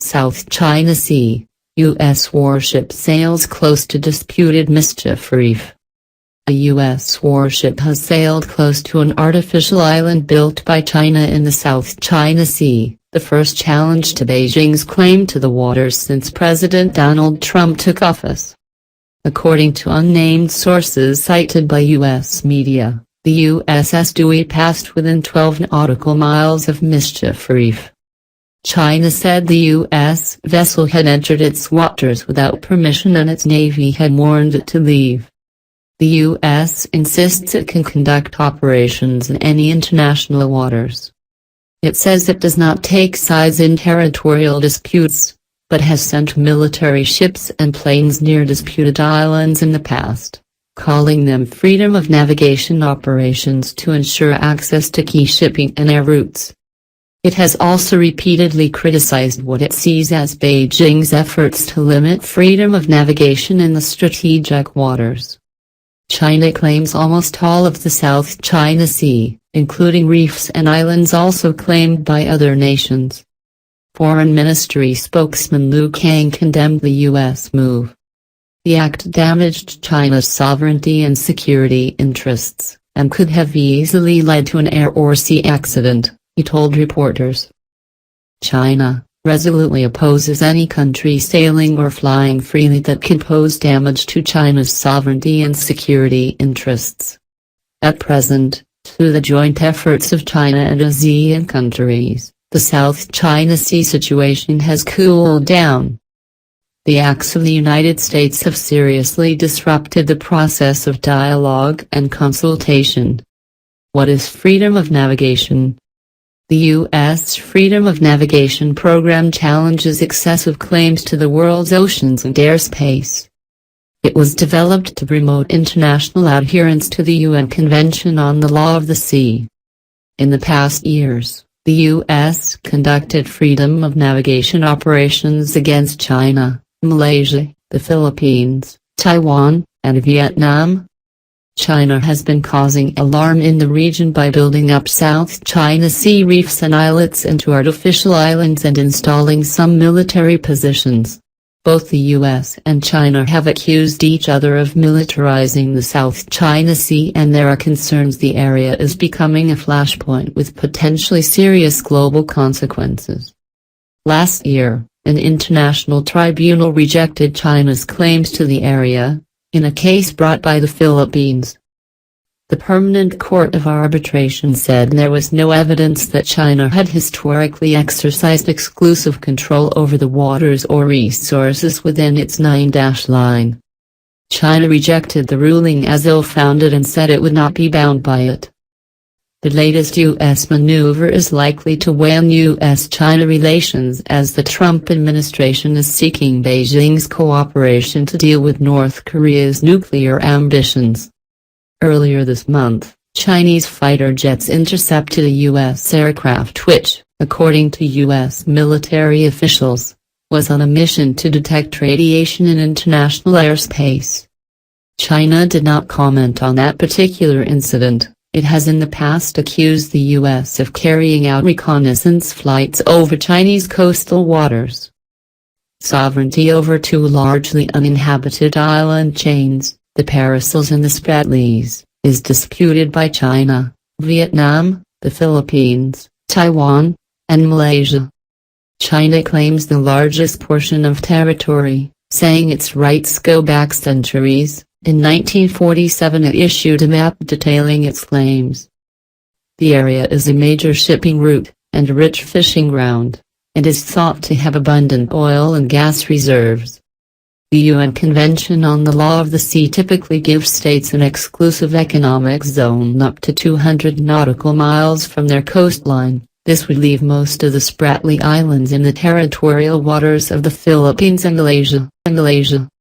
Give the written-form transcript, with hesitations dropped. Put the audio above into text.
South China Sea, U.S. warship sails close to disputed Mischief Reef. A U.S. warship has sailed close to an artificial island built by China in the South China Sea, the first challenge to Beijing's claim to the waters since President Donald Trump took office. According to unnamed sources cited by U.S. media, the USS Dewey passed within 12 nautical miles of Mischief Reef. China said the U.S. vessel had entered its waters without permission and its Navy had warned it to leave. The U.S. insists it can conduct operations in any international waters. It says it does not take sides in territorial disputes, but has sent military ships and planes near disputed islands in the past, calling them freedom of navigation operations to ensure access to key shipping and air routes. It has also repeatedly criticized what it sees as Beijing's efforts to limit freedom of navigation in the strategic waters. China claims almost all of the South China Sea, including reefs and islands also claimed by other nations. Foreign Ministry spokesman Liu Kang condemned the U.S. move. The act damaged China's sovereignty and security interests, and could have easily led to an air or sea accident, he told reporters. China resolutely opposes any country sailing or flying freely that can pose damage to China's sovereignty and security interests. At present, through the joint efforts of China and ASEAN countries, the South China Sea situation has cooled down. The acts of the United States have seriously disrupted the process of dialogue and consultation. What is freedom of navigation? The U.S. Freedom of Navigation program challenges excessive claims to the world's oceans and airspace. It was developed to promote international adherence to the UN Convention on the Law of the Sea. In the past years, the U.S. conducted freedom of navigation operations against China, Malaysia, the Philippines, Taiwan, and Vietnam. China has been causing alarm in the region by building up South China Sea reefs and islets into artificial islands and installing some military positions. Both the U.S. and China have accused each other of militarizing the South China Sea, and there are concerns the area is becoming a flashpoint with potentially serious global consequences. Last year, an international tribunal rejected China's claims to the area, in a case brought by the Philippines. The Permanent Court of Arbitration said there was no evidence that China had historically exercised exclusive control over the waters or resources within its 9-dash line. China rejected the ruling as ill-founded and said it would not be bound by it. The latest U.S. maneuver is likely to weigh on U.S.-China relations as the Trump administration is seeking Beijing's cooperation to deal with North Korea's nuclear ambitions. Earlier this month, Chinese fighter jets intercepted a U.S. aircraft which, according to U.S. military officials, was on a mission to detect radiation in international airspace. China did not comment on that particular incident. It has in the past accused the U.S. of carrying out reconnaissance flights over Chinese coastal waters. Sovereignty over two largely uninhabited island chains, the Paracels and the Spratlys, is disputed by China, Vietnam, the Philippines, Taiwan, and Malaysia. China claims the largest portion of territory, saying its rights go back centuries. In 1947 it issued a map detailing its claims. The area is a major shipping route, and a rich fishing ground, and is thought to have abundant oil and gas reserves. The UN Convention on the Law of the Sea typically gives states an exclusive economic zone up to 200 nautical miles from their coastline. This would leave most of the Spratly Islands in the territorial waters of the Philippines and Malaysia.